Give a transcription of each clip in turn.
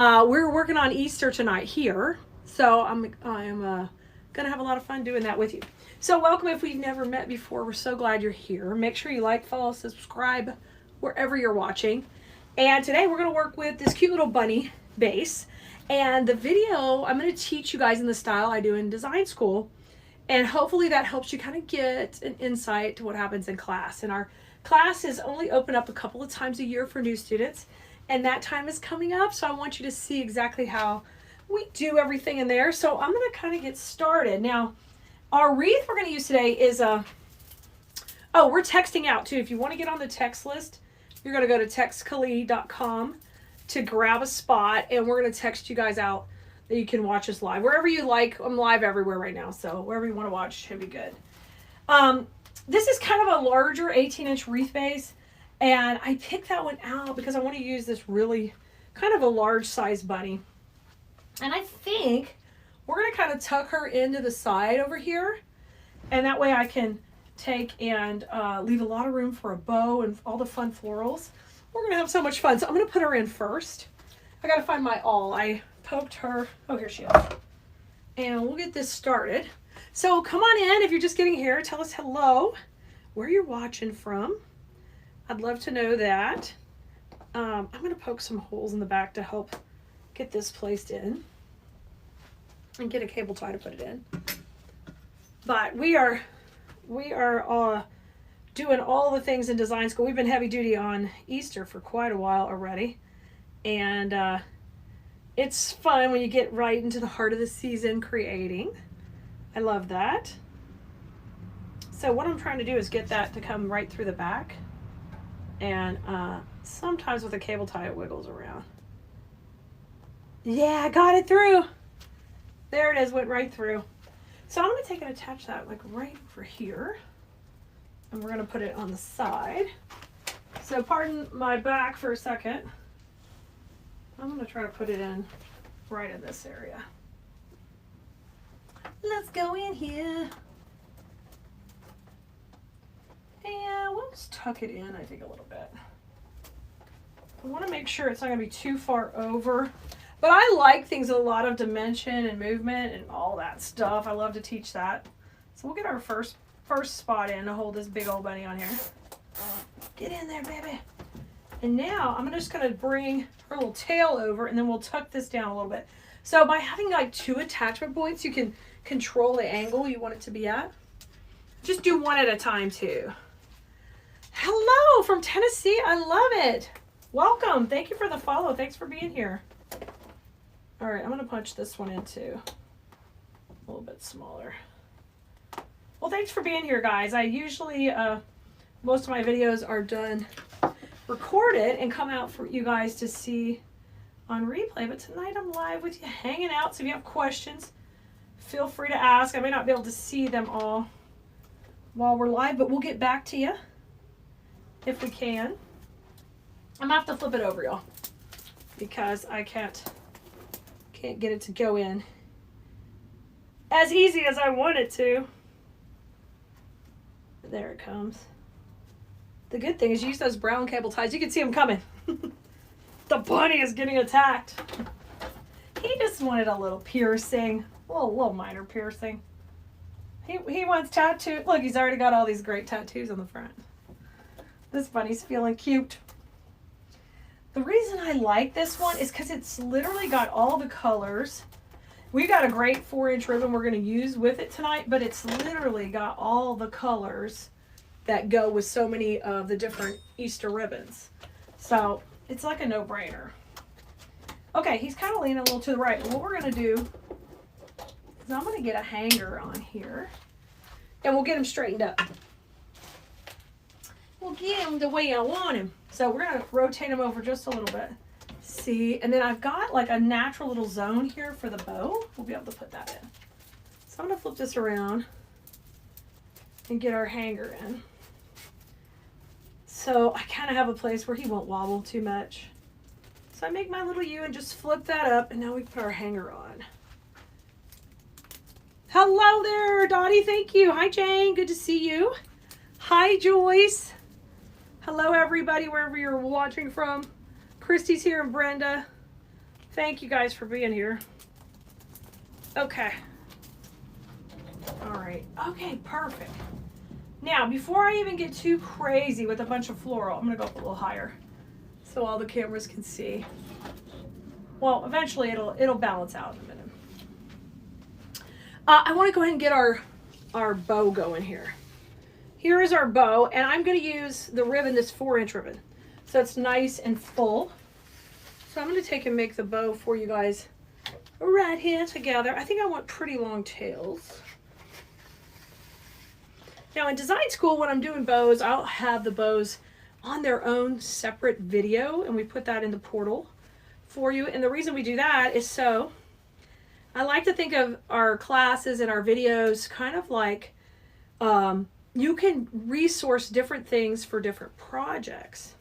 We're working on Easter tonight here, so I'm gonna have a lot of fun doing that with you. So welcome if we've never met before. We're so glad you're here. Make sure you like, follow, subscribe wherever you're watching. And today we're gonna work with this cute little bunny base. And the video, I'm gonna teach you guys in the style I do in design school. And hopefully that helps you kind of get an insight to what happens in class. And our class is only open up a couple of times a year for new students. And that time is coming up, so I want you to see exactly how we do everything in there. So I'm going to kind of get started. Now, our wreath we're going to use today is we're texting out too. If you want to get on the text list, you're going to go to textkali.com to grab a spot, and we're going to text you guys out that you can watch us live. Wherever you like, I'm live everywhere right now, so wherever you want to watch should be good. This is kind of a larger 18-inch wreath base. And I picked that one out because I want to use this really kind of a large size bunny. And I think we're going to kind of tuck her into the side over here. And that way I can take and leave a lot of room for a bow and all the fun florals. We're going to have so much fun. So I'm going to put her in first. I got to find my awl. I poked her. Oh, here she is. And we'll get this started. So come on in. If you're just getting here, tell us hello, where you're watching from. I'd love to know that. I'm going to poke some holes in the back to help get this placed in and get a cable tie to put it in. But we are doing all the things in design school. We've been heavy duty on Easter for quite a while already. And it's fun when you get right into the heart of the season creating. I love that. So what I'm trying to do is get that to come right through the back. And sometimes with a cable tie it wiggles around. Yeah, I got it through. There it is, went right through. So I'm going to take and attach that like right over here. And we're going to put it on the side. So pardon my back for a second. I'm going to try to put it in right in this area. Let's go in here. And we'll just tuck it in, I think, a little bit. I want to make sure it's not going to be too far over. But I like things with a lot of dimension and movement and all that stuff. I love to teach that. So we'll get our first spot in to hold this big old bunny on here. Get in there, baby. And now I'm just going to bring her little tail over, and then we'll tuck this down a little bit. So by having like 2 attachment points, you can control the angle you want it to be at. Just do one at a time too. Hello from Tennessee. I love it. Welcome. Thank you for the follow. Thanks for being here. All right, I'm going to punch this one in too. A little bit smaller. Well, thanks for being here, guys. I usually, most of my videos are done recorded and come out for you guys to see on replay. But tonight I'm live with you, hanging out. So if you have questions, feel free to ask. I may not be able to see them all while we're live, but we'll get back to you if we can. I'm gonna have to flip it over, y'all, because I can't get it to go in as easy as I want it to. There it comes. The good thing is you use those brown cable ties. You can see them coming. The bunny is getting attacked. He just wanted a little piercing, a little minor piercing. He wants tattoo. Look, he's already got all these great tattoos on the front. This bunny's feeling cute. The reason I like this one is because it's literally got all the colors. We got a great 4-inch ribbon we're going to use with it tonight, but it's literally got all the colors that go with so many of the different Easter ribbons. So it's like a no-brainer. Okay, he's kind of leaning a little to the right. What we're going to do is I'm going to get a hanger on here, and we'll get him straightened up. We'll get him the way I want him. So we're going to rotate him over just a little bit. See, and then I've got like a natural little zone here for the bow. We'll be able to put that in. So I'm going to flip this around and get our hanger in. So I kind of have a place where he won't wobble too much. So I make my little U and just flip that up, and now we put our hanger on. Hello there, Dottie. Thank you. Hi, Jane. Good to see you. Hi, Joyce. Hello, everybody, wherever you're watching from. Christy's here and Brenda. Thank you guys for being here. Okay. All right. Okay, perfect. Now, before I even get too crazy with a bunch of floral, I'm going to go up a little higher so all the cameras can see. Well, eventually it'll balance out in a minute. I want to go ahead and get our bow going here. Here is our bow, and I'm going to use the ribbon, this 4-inch ribbon. So it's nice and full. So I'm going to take and make the bow for you guys right here together. I think I want pretty long tails. Now in design school, when I'm doing bows, I'll have the bows on their own separate video, and we put that in the portal for you. And the reason we do that is so I like to think of our classes and our videos kind of like you can resource different things for different projects.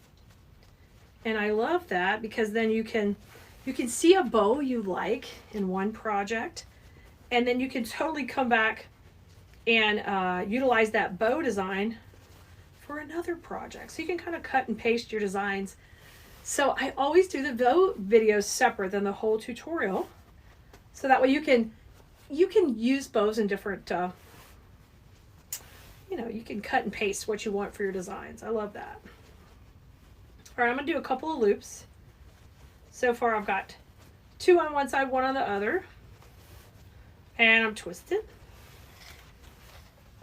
And I love that because then you can see a bow you like in one project, and then you can totally come back and utilize that bow design for another project. So you can kind of cut and paste your designs. So I always do the bow videos separate than the whole tutorial. So that way you can use bows in different, you can cut and paste what you want for your designs. I love that. All right, I'm gonna do a couple of loops. So far I've got 2 on one side, 1 on the other. And I'm twisting.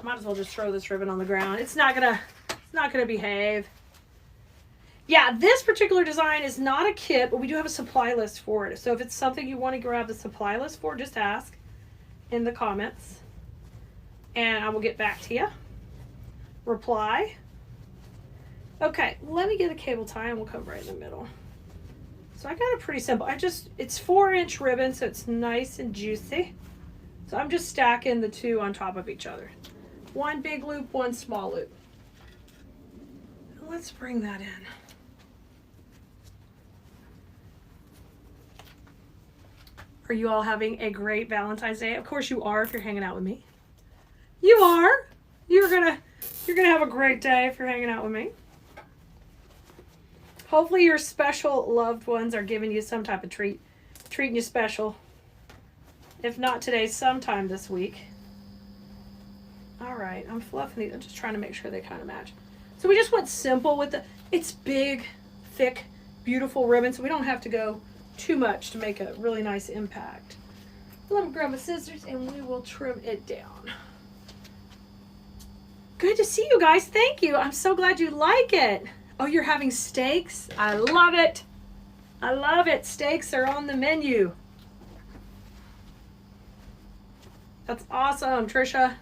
Might as well just throw this ribbon on the ground. It's not gonna behave. Yeah, this particular design is not a kit, but we do have a supply list for it. So if it's something you want to grab the supply list for, just ask in the comments. And I will get back to you. Reply. Okay, let me get a cable tie and we'll come right in the middle. So I got it pretty simple. It's 4-inch ribbon, so it's nice and juicy. So I'm just stacking the 2 on top of each other. 1 big loop, 1 small loop. Let's bring that in. Are you all having a great Valentine's Day? Of course you are if you're hanging out with me. You are. You're gonna have a great day if you're hanging out with me. Hopefully your special loved ones are giving you some type of treat, treating you special. If not today, sometime this week. All right, I'm fluffing these. I'm just trying to make sure they kind of match. So we just went simple with it's big, thick, beautiful ribbon, so we don't have to go too much to make a really nice impact. Let me grab my scissors and we will trim it down. Good to see you guys. Thank you. I'm so glad you like it. Oh, you're having steaks? I love it. I love it. Steaks are on the menu. That's awesome, Trisha.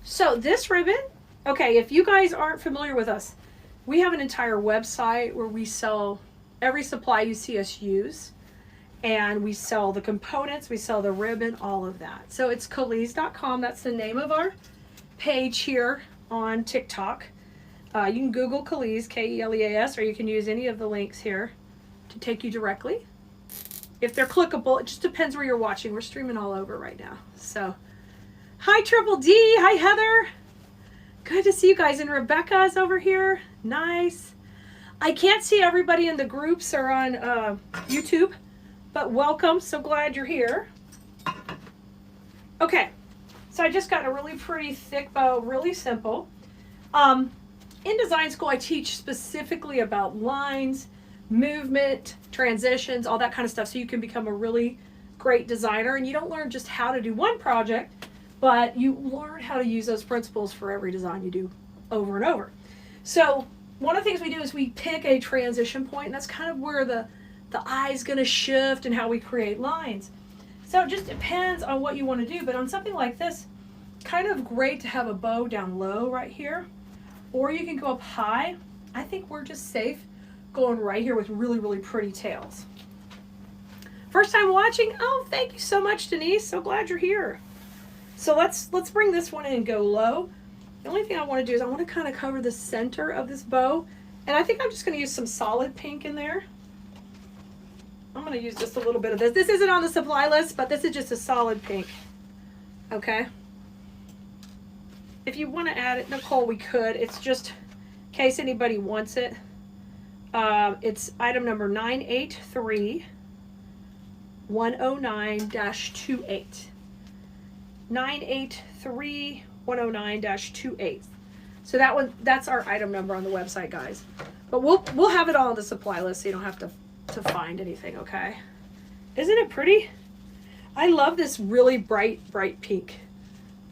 So this ribbon, okay, if you guys aren't familiar with us, we have an entire website where we sell every supply you see us use. And we sell the components, we sell the ribbon, all of that. So it's Keleas.com. That's the name of our page here on TikTok. You can Google Keleas, K-E-L-E-A-S, or you can use any of the links here to take you directly. If they're clickable, it just depends where you're watching. We're streaming all over right now. So, hi Triple D, hi Heather. Good to see you guys. And Rebecca's over here. Nice. I can't see everybody in the groups or on YouTube, but welcome. So glad you're here. Okay, so I just got a really pretty thick bow, really simple. In design school, I teach specifically about lines, movement, transitions, all that kind of stuff, so you can become a really great designer. And you don't learn just how to do one project, but you learn how to use those principles for every design you do over and over. So one of the things we do is we pick a transition point, and that's kind of where the eye's going to shift and how we create lines. So it just depends on what you want to do, but on something like this, kind of great to have a bow down low right here, or you can go up high. I think we're just safe going right here with really, really pretty tails. First time watching? Oh, thank you so much, Denise. So glad you're here. So let's bring this one in and go low. The only thing I want to do is I want to kind of cover the center of this bow, and I think I'm just going to use some solid pink in there. I'm going to use just a little bit of this. This isn't on the supply list, but this is just a solid pink. Okay. If you want to add it, Nicole, we could. It's just in case anybody wants it. It's item number 983. 109-28. 983-109-28. So that's our item number on the website, guys. But we'll have it all on the supply list so you don't have to find anything, okay? Isn't it pretty? I love this really bright pink.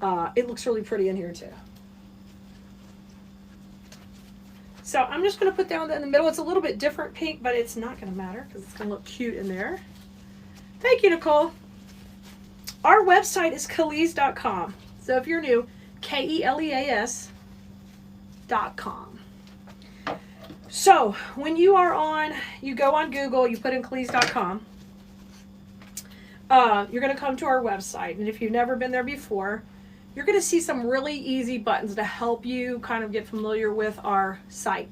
It looks really pretty in here too. So I'm just going to put down in the middle. It's a little bit different pink, but it's not going to matter because it's going to look cute in there. Thank you, Nicole. Our website is Keleas.com. So if you're new, KELEAS.com. So when you go on Google, you put in Keleas.com. You're going to come to our website, and if you've never been there before, you're going to see some really easy buttons to help you kind of get familiar with our site.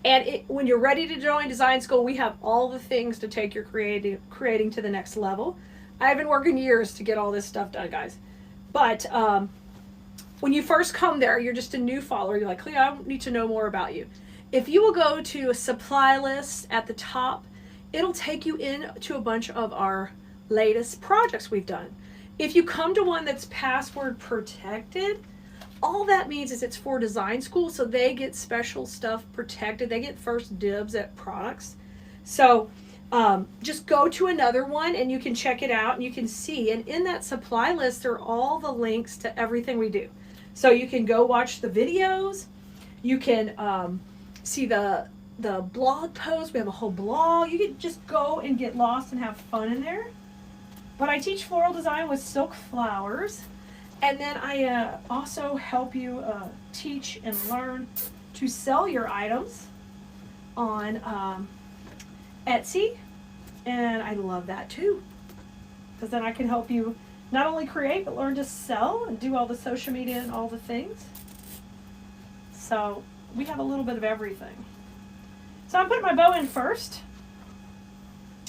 And when you're ready to join design school, we have all the things to take your creating to the next level. I've been working years to get all this stuff done, guys. But when you first come there, you're just a new follower. You're like, Clea, I need to know more about you. If you will go to a supply list at the top, it'll take you into a bunch of our latest projects we've done. If you come to one that's password protected, all that means is it's for design school, so they get special stuff protected. They get first dibs at products. So just go to another one and you can check it out and you can see. And in that supply list are all the links to everything we do. So you can go watch the videos. You can see the blog posts. We have a whole blog. You can just go and get lost and have fun in there. But I teach floral design with silk flowers, and then I also help you teach and learn to sell your items on Etsy, and I love that too, because then I can help you not only create but learn to sell and do all the social media and all the things. So we have a little bit of everything. So I'm putting my bow in first.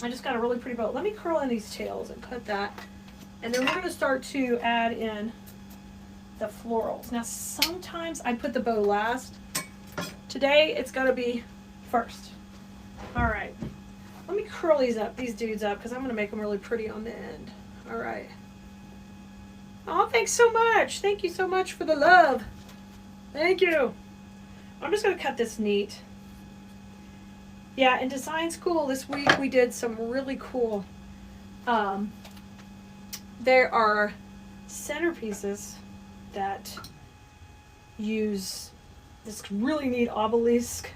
I just got a really pretty bow. Let me curl in these tails and cut that. And then we're going to start to add in the florals. Now sometimes I put the bow last. Today it's got to be first. All right. Let me curl these dudes up, because I'm going to make them really pretty on the end. All right. Oh, thanks so much. Thank you so much for the love. Thank you. I'm just going to cut this neat. Yeah, in design school this week we did some really cool, there are centerpieces that use this really neat obelisk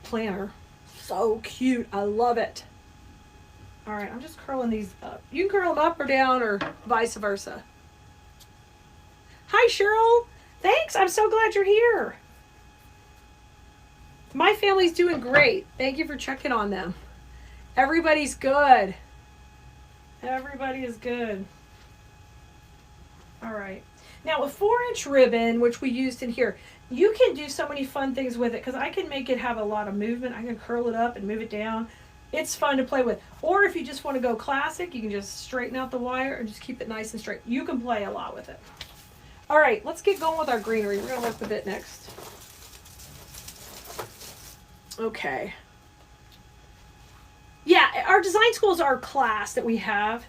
planner. So cute. I love it. All right, I'm just curling these up. You can curl them up or down or vice versa. Hi, Cheryl. Thanks. I'm so glad you're here. My family's doing great. Thank you for checking on them. Everybody's good. Everybody is good. All right. Now, a 4-inch ribbon, which we used in here, you can do so many fun things with it, because I can make it have a lot of movement. I can curl it up and move it down. It's fun to play with. Or if you just want to go classic, you can just straighten out the wire and just keep it nice and straight. You can play a lot with it. All right, let's get going with our greenery. We're going to work with it next. Okay. Yeah, our design school is our class that we have.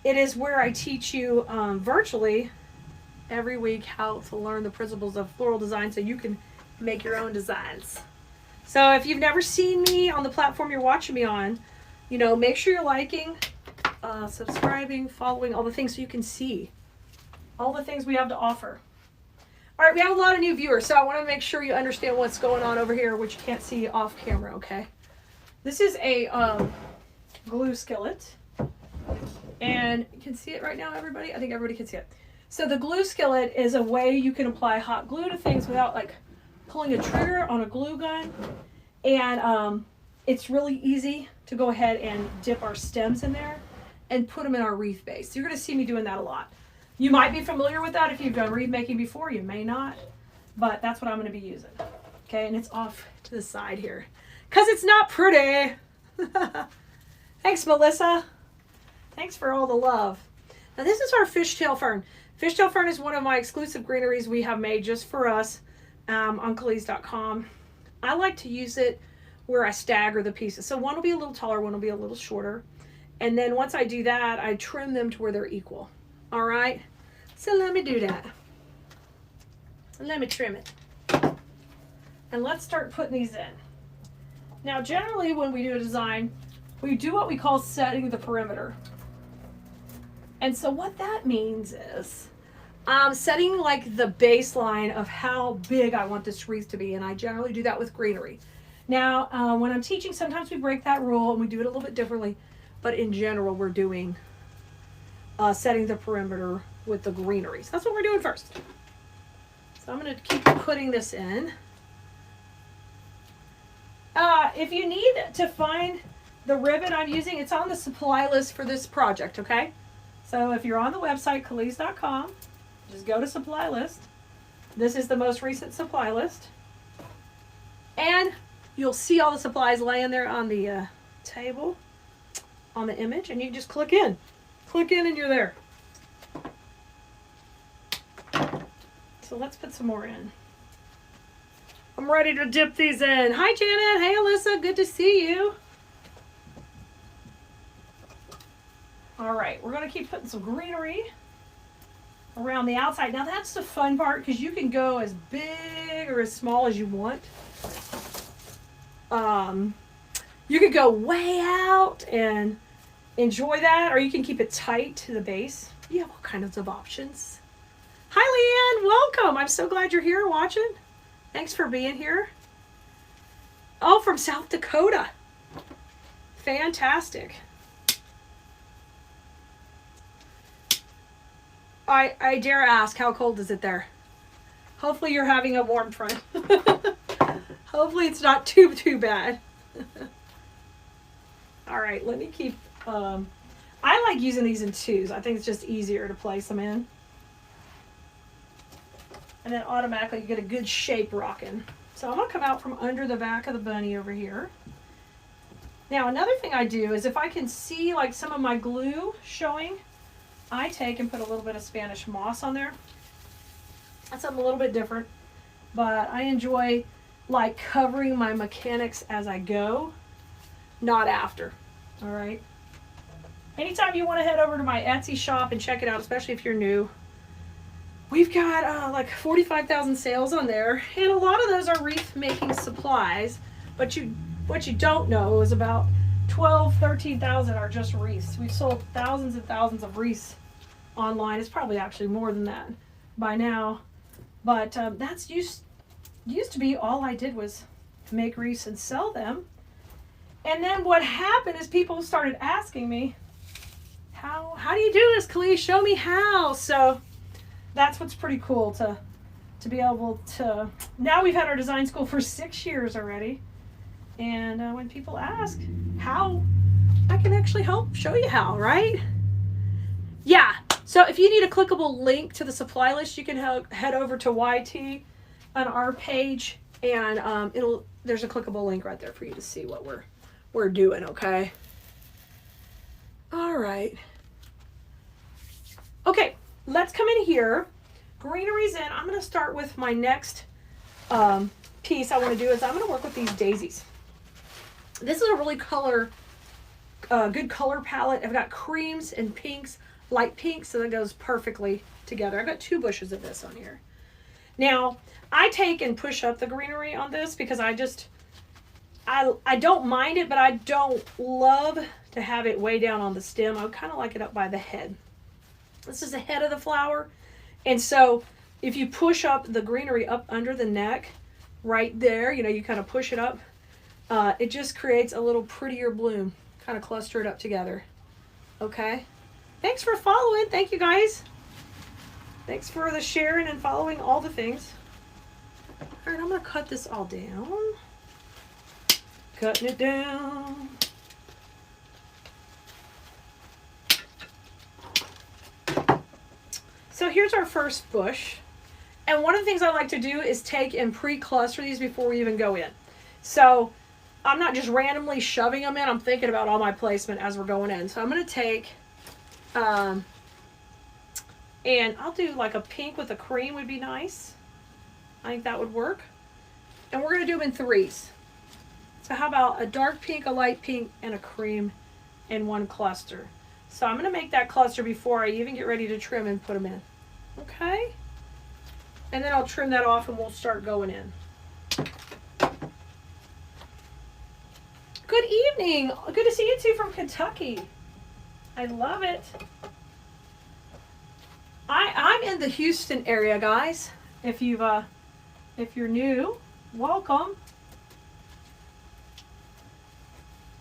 It is where I teach you virtually every week how to learn the principles of floral design so you can make your own designs. So if you've never seen me on the platform you're watching me on, make sure you're liking, subscribing, following, all the things so you can see all the things we have to offer. All right, we have a lot of new viewers, so I want to make sure you understand what's going on over here, which you can't see off camera, okay? This is a glue skillet, and you can see it right now, everybody? I think everybody can see it. So the glue skillet is a way you can apply hot glue to things without pulling a trigger on a glue gun, and it's really easy to go ahead and dip our stems in there and put them in our wreath base. So you're going to see me doing that a lot. You might be familiar with that if you've done wreath making before. You may not, but that's what I'm going to be using. Okay, and it's off to the side here because it's not pretty. Thanks, Melissa. Thanks for all the love. Now this is our fishtail fern. Fishtail fern is one of my exclusive greeneries we have made just for us on Keleas.com. I like to use it where I stagger the pieces. So one will be a little taller, one will be a little shorter. And then once I do that, I trim them to where they're equal. All right? So let me do that. Let me trim it. And let's start putting these in. Now, generally when we do a design, we do what we call setting the perimeter. And so what that means is setting like the baseline of how big I want this wreath to be. And I generally do that with greenery. Now, when I'm teaching, sometimes we break that rule and we do it a little bit differently. But in general, we're doing setting the perimeter with the greenery. So that's what we're doing first. So I'm going to keep putting this in. If you need to find the ribbon I'm using, it's on the supply list for this project, okay? So if you're on the website, Calise.com, just go to supply list. This is the most recent supply list. And you'll see all the supplies laying there on the table, on the image, and you just click in. Click in and you're there. So let's put some more in. I'm ready to dip these in. Hi, Janet. Hey, Alyssa. Good to see you. All right, we're going to keep putting some greenery around the outside. Now, that's the fun part because you can go as big or as small as you want. You could go way out and enjoy that, or you can keep it tight to the base. You have all kinds of options. Hi, Leanne. Welcome. I'm so glad you're here watching. Thanks for being here. Oh, from South Dakota. Fantastic. I dare ask, how cold is it there? Hopefully you're having a warm front. Hopefully it's not too bad. All right, let me keep, I like using these in twos. I think it's just easier to place them in. And then automatically you get a good shape rocking. So I'm going to come out from under the back of the bunny over here. Now another thing I do is if I can see like some of my glue showing, I take and put a little bit of Spanish moss on there. That's something a little bit different, but I enjoy like covering my mechanics as I go, not after. All right. Anytime you want to head over to my Etsy shop and check it out, especially if you're new, we've got like 45,000 sales on there, and a lot of those are wreath making supplies. But what you don't know is about 13,000 are just wreaths. We've sold thousands and thousands of wreaths online. It's probably actually more than that by now, but that's used to be all I did was make wreaths and sell them. And then what happened is people started asking me, how do you do this, Calise? Show me how. So that's what's pretty cool to be able to. Now we've had our design school for 6 years already, and when people ask how, I can actually help show you how, right? Yeah. So if you need a clickable link to the supply list, you can head over to YT on our page, and there's a clickable link right there for you to see what we're doing. Okay. All right. Okay. Let's come in here. Greenery's in. I'm going to start with my next piece I want to do is I'm going to work with these daisies. This is a really good color palette. I've got creams and pinks, light pinks, so that goes perfectly together. I've got 2 bushes of this on here. Now, I take and push up the greenery on this because I don't mind it, but I don't love to have it way down on the stem. I would kind of like it up by the head. This is the head of the flower. And so if you push up the greenery up under the neck, right there, you kind of push it up, it just creates a little prettier bloom. Kind of cluster it up together. Okay. Thanks for following. Thank you, guys. Thanks for the sharing and following all the things. All right, I'm going to cut this all down. Cutting it down. So here's our first bush. And one of the things I like to do is take and pre-cluster these before we even go in. So I'm not just randomly shoving them in. I'm thinking about all my placement as we're going in. So I'm going to take, and I'll do like a pink with a cream would be nice. I think that would work. And we're going to do them in 3s. So how about a dark pink, a light pink, and a cream in one cluster. So I'm going to make that cluster before I even get ready to trim and put them in. Okay? And then I'll trim that off and we'll start going in. Good evening. Good to see you two from Kentucky. I love it. I'm in the Houston area, guys. If you're new, welcome.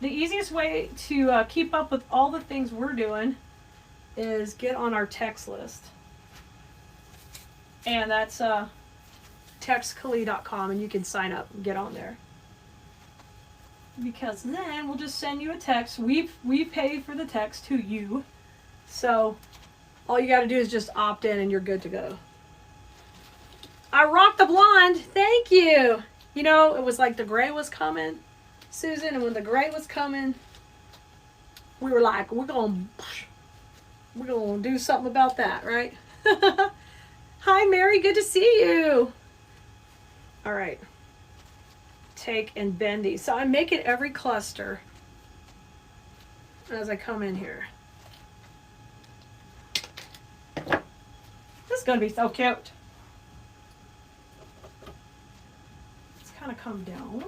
The easiest way to keep up with all the things we're doing is get on our text list. And that's textkali.com, and you can sign up and get on there. Because then we'll just send you a text. We pay for the text to you. So all you got to do is just opt in and you're good to go. I rocked the blonde. Thank you. You know, it was like the gray was coming, Susan, and when the gray was coming, we were like, we're gonna do something about that, right? Hi, Mary. Good to see you. All right. Take and bend these. So I'm making every cluster as I come in here. This is going to be so cute. Let's kind of come down.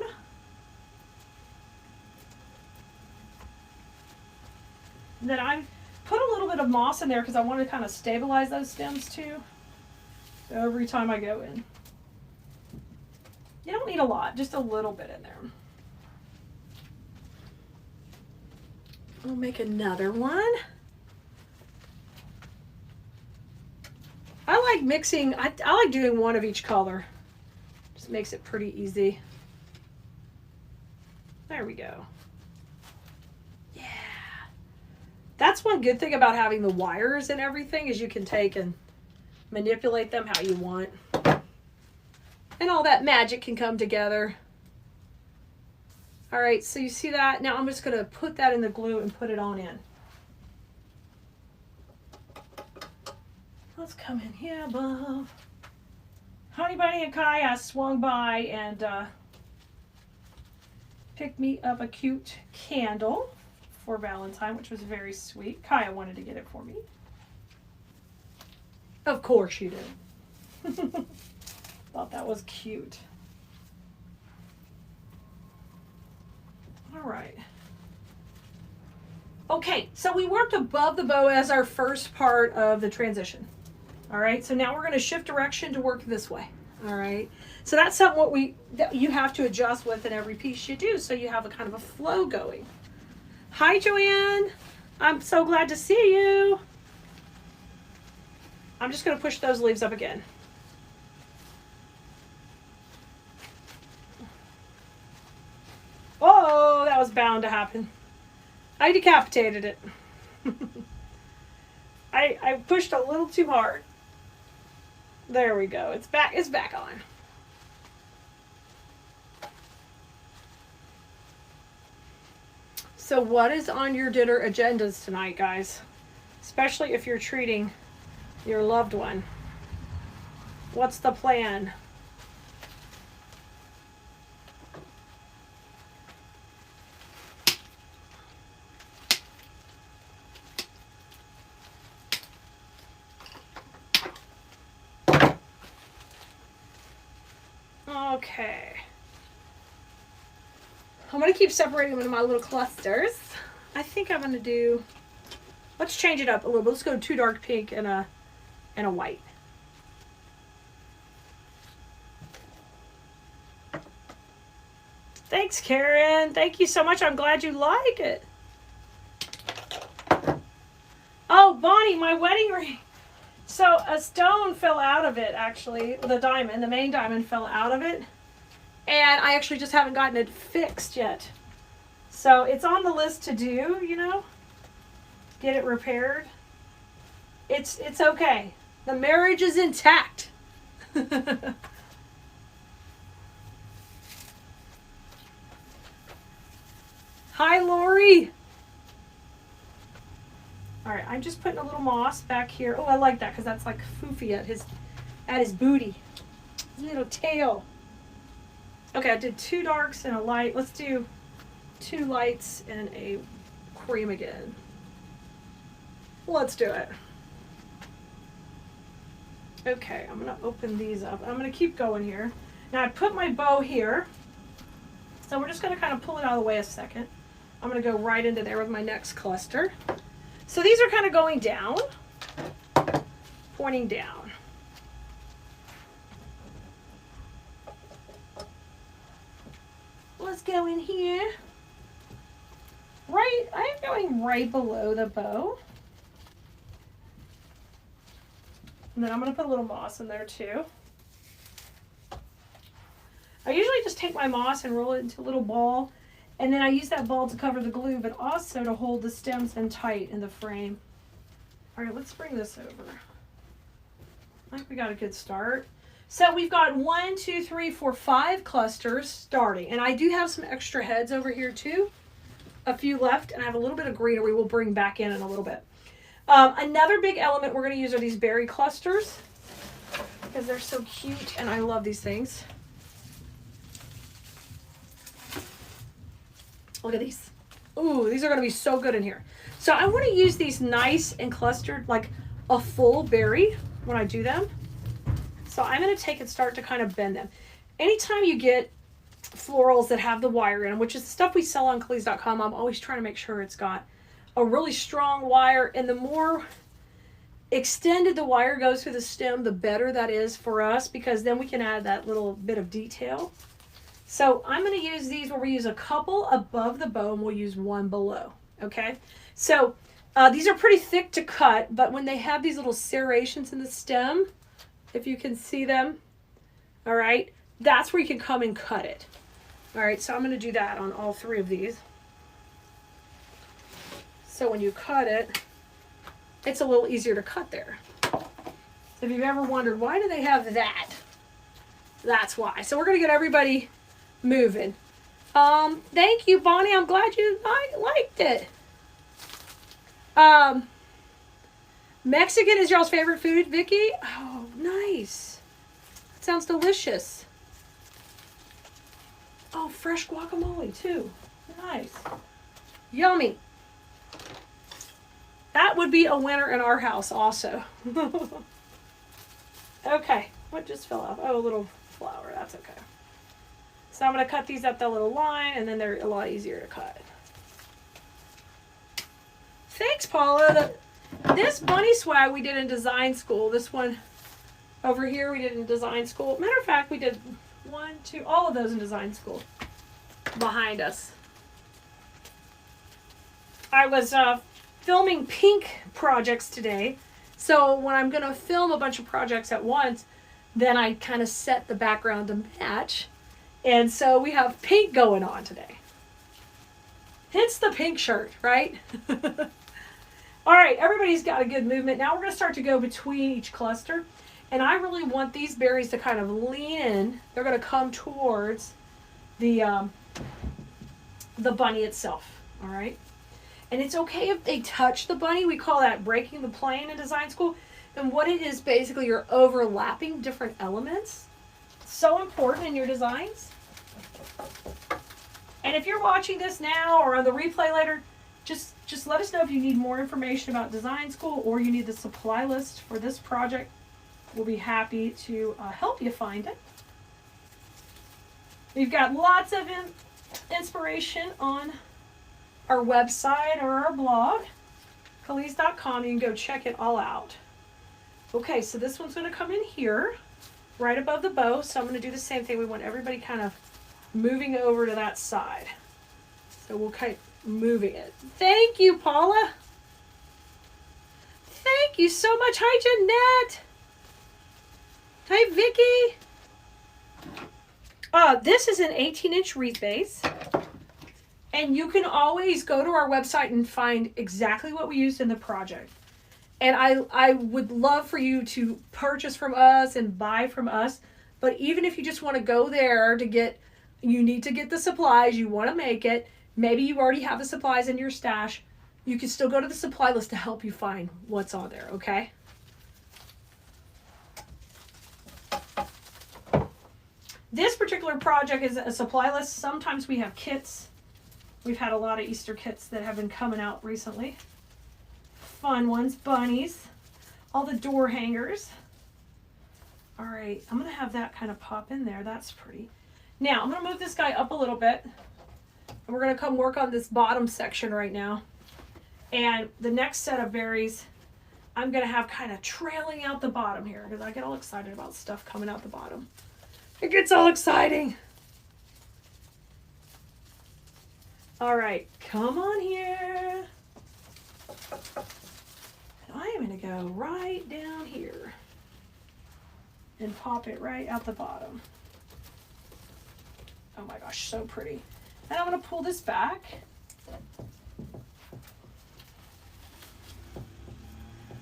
Then I put a little bit of moss in there because I want to kind of stabilize those stems too. So every time I go in. You don't need a lot, just a little bit in there. We'll make another one. I like mixing, I like doing one of each color. Just makes it pretty easy. There we go. Yeah. That's one good thing about having the wires and everything is you can take and manipulate them how you want. And all that magic can come together. All right, so you see that? Now I'm just going to put that in the glue and put it on in. Let's come in here above. Honey Bunny and Kaya swung by and picked me up a cute candle for Valentine, which was very sweet. Kaya wanted to get it for me. Of course you did. Thought that was cute. All right. Okay, so we worked above the bow as our first part of the transition. All right, so now we're going to shift direction to work this way. All right, so that's something that you have to adjust with in every piece you do, so you have a kind of a flow going. Hi, Joanne. I'm so glad to see you. I'm just going to push those leaves up again. Oh, that was bound to happen. I decapitated it. I pushed a little too hard. There we go. It's back on. So what is on your dinner agendas tonight, guys? Especially if you're treating your loved one. What's the plan? Okay. I'm going to keep separating them into my little clusters. I think I'm going to do, let's change it up a little bit. Let's go 2 dark pink and a white. Thanks, Karen. Thank you so much. I'm glad you like it. Oh, Bonnie, my wedding ring. So a stone fell out of it, actually. The diamond, the main diamond fell out of it. And I actually just haven't gotten it fixed yet. So it's on the list to do, you know. Get it repaired. It's okay. The marriage is intact. Hi, Lori. All right, I'm just putting a little moss back here. Oh, I like that because that's like foofy at his booty, his little tail. Okay, I did 2 darks and a light. Let's do 2 lights and a cream again. Let's do it. Okay, I'm gonna open these up. I'm gonna keep going here. Now I put my bow here. So we're just gonna kind of pull it out of the way a second. I'm gonna go right into there with my next cluster. So these are kind of going down, pointing down. Let's go in here. Right, I'm going right below the bow. And then I'm going to put a little moss in there too. I usually just take my moss and roll it into a little ball. And then I use that ball to cover the glue, but also to hold the stems in tight in the frame. All right, let's bring this over. I think we got a good start. So we've got 1, 2, 3, 4, 5 clusters starting. And I do have some extra heads over here too. A few left, and I have a little bit of greenery we'll bring back in a little bit. Another big element we're going to use are these berry clusters because they're so cute and I love these things. Look at these. Ooh, these are going to be so good in here. So I want to use these nice and clustered like a full berry when I do them. So I'm going to take and start to kind of bend them. Anytime you get florals that have the wire in them, which is the stuff we sell on Khalees.com, I'm always trying to make sure it's got a really strong wire, and the more extended the wire goes through the stem, the better that is for us, because then we can add that little bit of detail. So I'm going to use these where we use a couple above the bow and we'll use one below. Okay, so these are pretty thick to cut, but when they have these little serrations in the stem, if you can see them, all right, that's where you can come and cut it. All right, so I'm going to do that on all 3 of these. So when you cut it, it's a little easier to cut there. If you've ever wondered, why do they have that? That's why. So we're going to get everybody moving. Thank you, Bonnie. I'm glad you liked it. Mexican is y'all's favorite food, Vicky? Oh, nice. That sounds delicious. Oh, fresh guacamole too. Nice. Yummy. That would be a winner in our house also. Okay, what just fell off? Oh, a little flower, that's okay. So I'm going to cut these up that little line, and then they're a lot easier to cut. Thanks, Paula. This bunny swag we did in design school. This one over here we did in design school. Matter of fact, we did 1, 2, all of those in design school behind us. I was filming pink projects today. So when I'm going to film a bunch of projects at once, then I kind of set the background to match. And so we have pink going on today. Hence the pink shirt, right? All right, everybody's got a good movement. Now we're going to start to go between each cluster. And I really want these berries to kind of lean in. They're going to come towards the bunny itself, all right? And it's okay if they touch the bunny. We call that breaking the plane in design school. And what it is, basically, you're overlapping different elements. So important in your designs. And if you're watching this now or on the replay later, just let us know if you need more information about design school or you need the supply list for this project. We'll be happy to help you find it. We've got lots of inspiration on our website or our blog, Khalees.com. You can go check it all out. Okay, so this one's going to come in here, right above the bow. So I'm going to do the same thing. We want everybody kind of moving over to that side. So we'll keep moving it. Thank you, Paula. Thank you so much. Hi, Jeanette. Hi, Vicky. This is an 18-inch wreath base. And you can always go to our website and find exactly what we used in the project. And I would love for you to purchase from us and buy from us. But even if you just want to go there to get, you need to get the supplies, you want to make it. Maybe you already have the supplies in your stash. You can still go to the supply list to help you find what's on there, okay? This particular project is a supply list. Sometimes we have kits We've had a lot of Easter kits that have been coming out recently. Fun ones, bunnies, all the door hangers. All right, I'm gonna have that kind of pop in there. That's pretty. Now, I'm gonna move this guy up a little bit, and we're gonna come work on this bottom section right now. And the next set of berries, I'm gonna have kind of trailing out the bottom here, because I get all excited about stuff coming out the bottom. It gets all exciting. All right, come on here. And I am gonna go right down here and pop it right out the bottom. Oh my gosh, so pretty. And I'm gonna pull this back.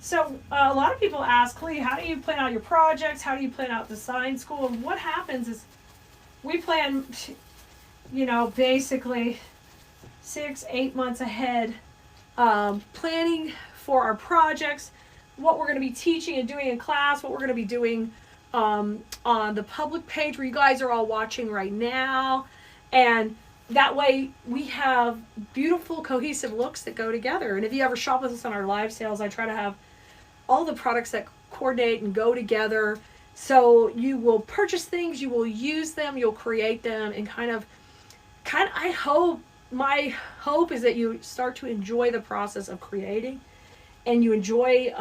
So a lot of people ask, Lee, how do you plan out your projects? How do you plan out design school? And what happens is we plan, you know, basically 6-8 months ahead, planning for our projects, what we're going to be teaching and doing in class, what we're going to be doing on the public page where you guys are all watching right now. And that way we have beautiful cohesive looks that go together. And if you ever shop with us on our live sales, I try to have all the products that coordinate and go together. So you will purchase things, you will use them, you'll create them, and kind of I hope, my hope is that you start to enjoy the process of creating, and you enjoy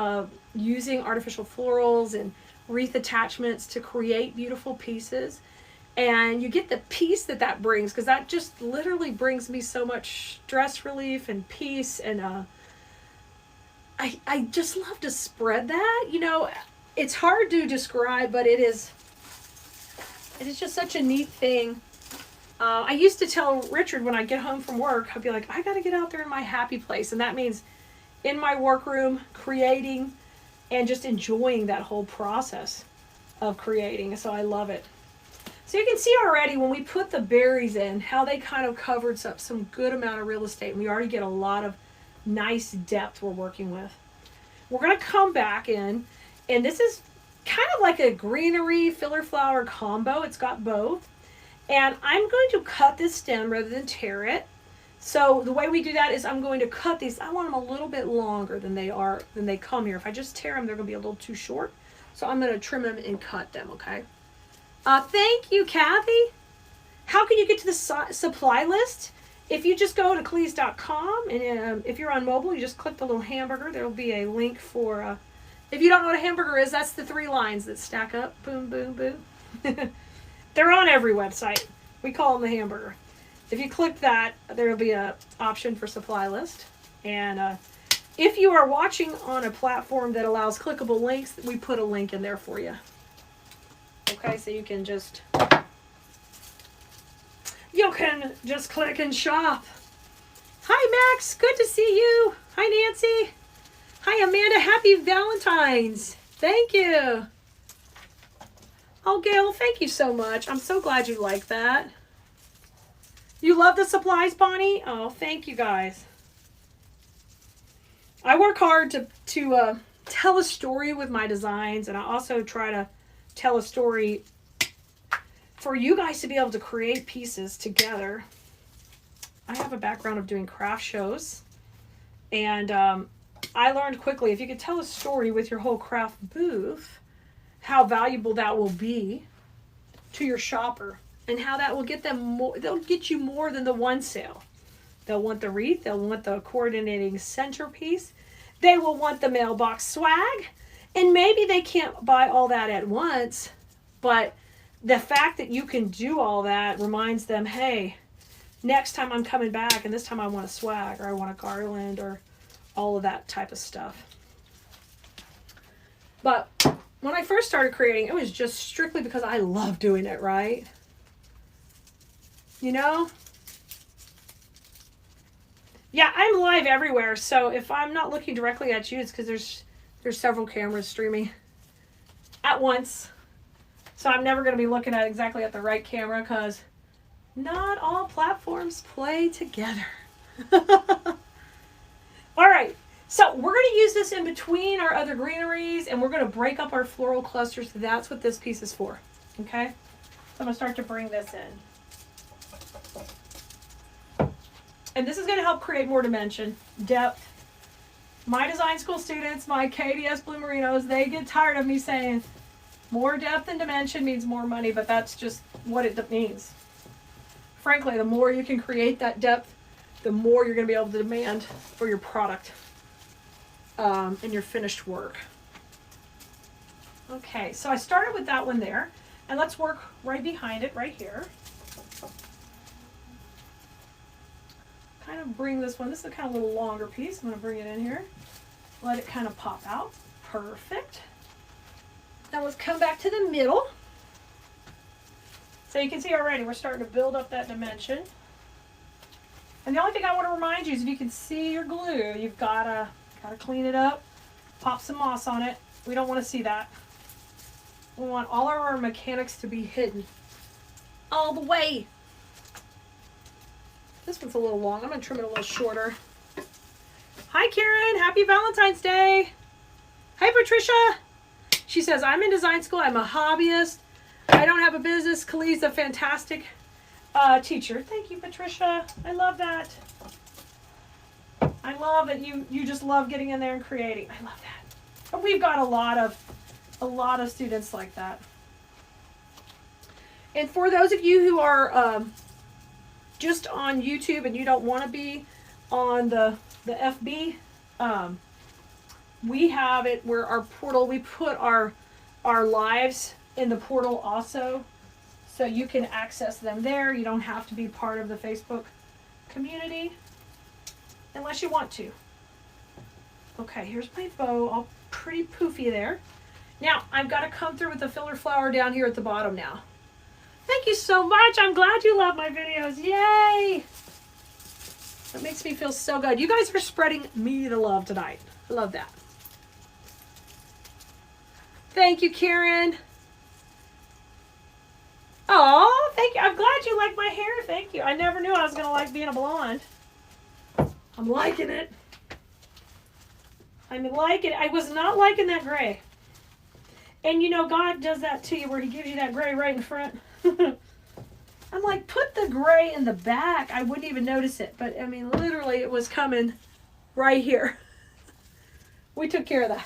using artificial florals and wreath attachments to create beautiful pieces. And you get the peace that that brings, because that just literally brings me so much stress relief and peace. And I just love to spread that. You know, it's hard to describe, but it is just such a neat thing. I used to tell Richard when I get home from work, I'd be like, I got to get out there in my happy place. And that means in my workroom, creating and just enjoying that whole process of creating. So I love it. So you can see already when we put the berries in, how they kind of covered up some good amount of real estate. And we already get a lot of nice depth we're working with. We're going to come back in, and this is kind of like a greenery filler flower combo. It's got both. And I'm going to cut this stem rather than tear it. So the way we do that is I'm going to cut these. I want them a little bit longer than they come here. If I just tear them, they're going to be a little too short. So I'm going to trim them and cut them, okay? Thank you, Kathy. How can you get to the supply list? If you just go to Cleese.com, and if you're on mobile, you just click the little hamburger. There will be a link for, if you don't know what a hamburger is, that's the 3 lines that stack up. Boom, boom, boom. They're on every website. We call them the hamburger. If you click that, there will be an option for supply list. And if you are watching on a platform that allows clickable links, we put a link in there for you. Okay, so you can just click and shop. Hi, Max. Good to see you. Hi, Nancy. Hi, Amanda. Happy Valentine's. Thank you. Oh, Gail, thank you so much. I'm so glad you like that. You love the supplies, Bonnie? Oh, thank you, guys. I work hard to tell a story with my designs, and I also try to tell a story for you guys to be able to create pieces together. I have a background of doing craft shows, and I learned quickly, if you could tell a story with your whole craft booth, how valuable that will be to your shopper, and how that will get them more. They'll get you more than the one sale. They'll want the wreath. They'll want the coordinating centerpiece. They will want the mailbox swag. And maybe they can't buy all that at once, but the fact that you can do all that reminds them, hey, next time I'm coming back, and this time I want a swag, or I want a garland, or all of that type of stuff. But when I first started creating, it was just strictly because I love doing it, right? You know? Yeah, I'm live everywhere, so if I'm not looking directly at you, it's because there's several cameras streaming at once. So I'm never going to be looking at exactly at the right camera, because not all platforms play together. All right, so we're going to use this in between our other greeneries, and we're going to break up our floral clusters. That's what this piece is for, okay? So I'm going to start to bring this in. And this is going to help create more dimension, depth. My design school students, my KDS Blue Merinos, they get tired of me saying more depth and dimension means more money, but that's just what it means. Frankly, the more you can create that depth, the more you're going to be able to demand for your product and your finished work. Okay, so I started with that one there, and let's work right behind it, right here. Kind of bring this one, this is a kind of little longer piece. I'm going to bring it in here, let it kind of pop out. Perfect. Now let's come back to the middle. So you can see already we're starting to build up that dimension. And the only thing I want to remind you is if you can see your glue, you've gotta clean it up, pop some moss on it. We don't want to see that. We want all of our mechanics to be hidden all the way. This one's a little long. I'm going to trim it a little shorter. Hi, Karen. Happy Valentine's Day. Hi, Patricia. She says, I'm in design school. I'm a hobbyist. I don't have a business. Khalid's a fantastic teacher. Thank you, Patricia. I love that. I love that you just love getting in there and creating. I love that. But we've got a lot of students like that. And for those of you who are just on YouTube and you don't want to be on the FB, we have it where our portal, we put our lives in the portal also, so you can access them there. You don't have to be part of the Facebook community unless you want to. Okay, here's my bow, all pretty poofy there. Now I've got to come through with the filler flower down here at the bottom now. Thank you so much. I'm glad you love my videos. Yay! That makes me feel so good. You guys are spreading me the love tonight. I love that. Thank you, Karen. Oh, thank you. I'm glad you like my hair. Thank you. I never knew I was going to like being a blonde. I'm liking it. I'm liking it. I was not liking that gray. And you know, God does that to you where he gives you that gray right in front. I'm like, put the gray in the back. I wouldn't even notice it. But, I mean, literally it was coming right here. We took care of that.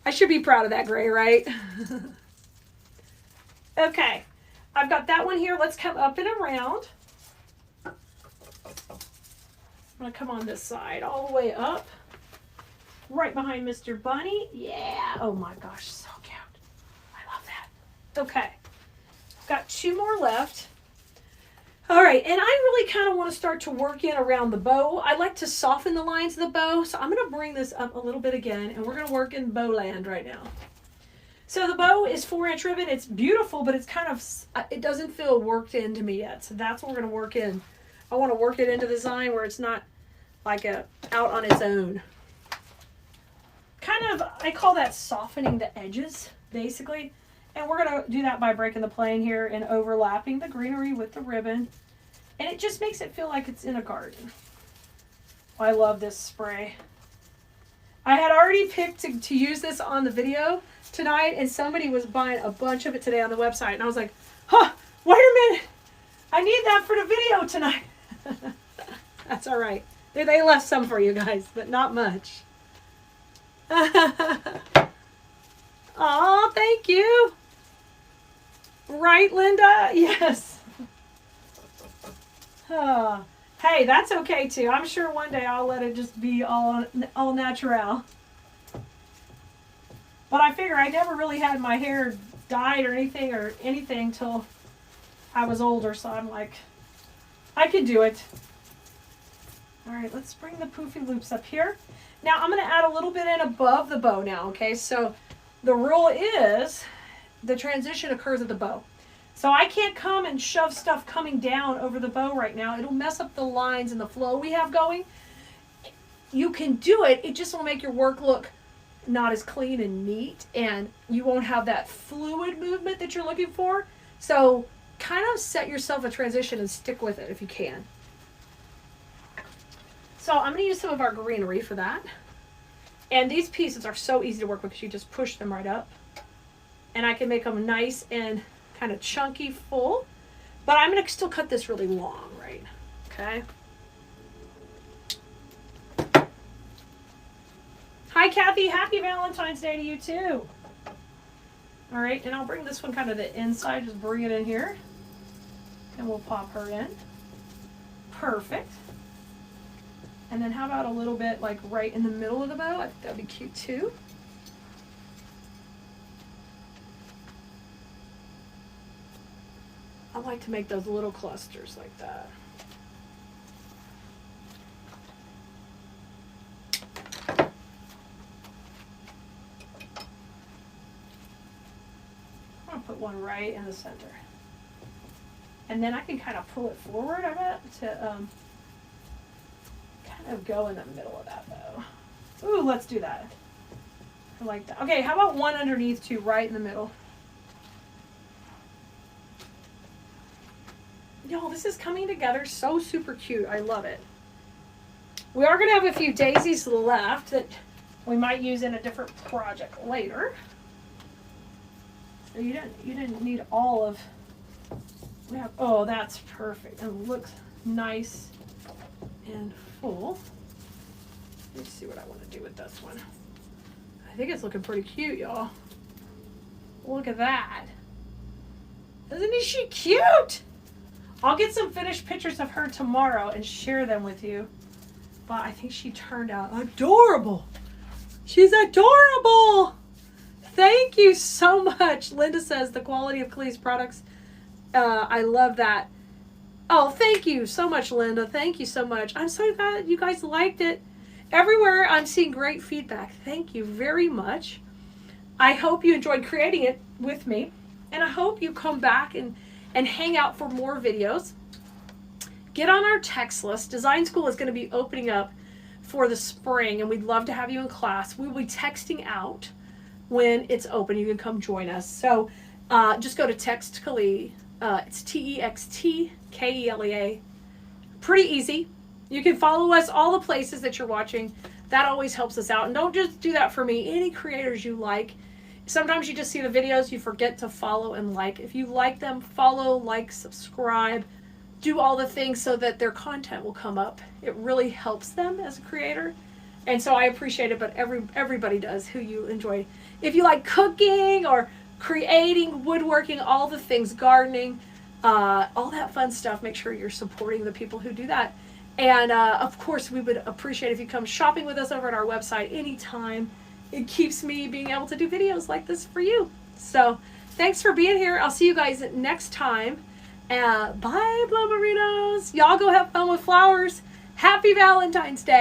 I should be proud of that gray, right? Okay. I've got that one here. Let's come up and around. I'm going to come on this side all the way up. Right behind Mr. Bunny. Yeah. Oh my gosh, so cute. I love that. Okay. Got two more left. All right, and I really kind of want to start to work in around the bow. I like to soften the lines of the bow, so I'm going to bring this up a little bit again, and we're going to work in bow land right now. So the bow is 4-inch ribbon. It's beautiful, but it's kind of, it doesn't feel worked into me yet, so that's what we're going to work in. I want to work it into the design where it's not like out on its own. Kind of, I call that softening the edges, basically. And we're going to do that by breaking the plane here and overlapping the greenery with the ribbon. And it just makes it feel like it's in a garden. I love this spray. I had already picked to use this on the video tonight, and somebody was buying a bunch of it today on the website. And I was like, huh, wait a minute. I need that for the video tonight. That's all right. They left some for you guys, but not much. Oh, thank you. Right, Linda? Yes. Hey, that's okay too. I'm sure one day I'll let it just be all natural. But I figure I never really had my hair dyed or anything till I was older, so I'm like, I can do it. All right, let's bring the poofy loops up here. Now I'm going to add a little bit in above the bow now, okay? So the rule is the transition occurs at the bow. So I can't come and shove stuff coming down over the bow right now. It'll mess up the lines and the flow we have going. You can do it. It just will make your work look not as clean and neat, and you won't have that fluid movement that you're looking for. So kind of set yourself a transition and stick with it if you can. So I'm going to use some of our greenery for that. And these pieces are so easy to work with because you just push them right up. And I can make them nice and kind of chunky full. But I'm going to still cut this really long, right? Okay. Hi, Kathy. Happy Valentine's Day to you, too. All right, and I'll bring this one kind of the inside. Just bring it in here. And we'll pop her in. Perfect. And then how about a little bit like right in the middle of the bow? I think that'd be cute, too. I like to make those little clusters like that. I'm going to put one right in the center. And then I can kind of pull it forward, I bet, to kind of go in the middle of that bow. Ooh, let's do that. I like that. Okay, how about one underneath too, right in the middle? Y'all, this is coming together so super cute. I love it. We are going to have a few daisies left that we might use in a different project later. So you didn't need all of. We have, oh, that's perfect. And it looks nice and full. Let's see what I want to do with this one. I think it's looking pretty cute, y'all. Look at that. Isn't she cute? I'll get some finished pictures of her tomorrow and share them with you. But I think she turned out adorable. She's adorable. Thank you so much. Linda says the quality of Kali's products. I love that. Oh, thank you so much, Linda. Thank you so much. I'm so glad you guys liked it. Everywhere I'm seeing great feedback. Thank you very much. I hope you enjoyed creating it with me. And I hope you come back and hang out for more videos. Get on our text list. Design School is going to be opening up for the spring, and we'd love to have you in class. We will be texting out when it's open. You can come join us. So just go to Text Kali. It's TEXTKELEA. Pretty easy. You can follow us all the places that you're watching. That always helps us out. And don't just do that for me. Any creators you like. Sometimes you just see the videos, you forget to follow and like. If you like them, follow, like, subscribe, do all the things so that their content will come up. It really helps them as a creator. And so I appreciate it, but everybody does who you enjoy. If you like cooking or creating, woodworking, all the things, gardening, all that fun stuff, make sure you're supporting the people who do that. And of course, we would appreciate if you come shopping with us over at our website anytime. It keeps me being able to do videos like this for you. So thanks for being here. I'll see you guys next time. Bye, Blumerinos. Y'all go have fun with flowers. Happy Valentine's Day.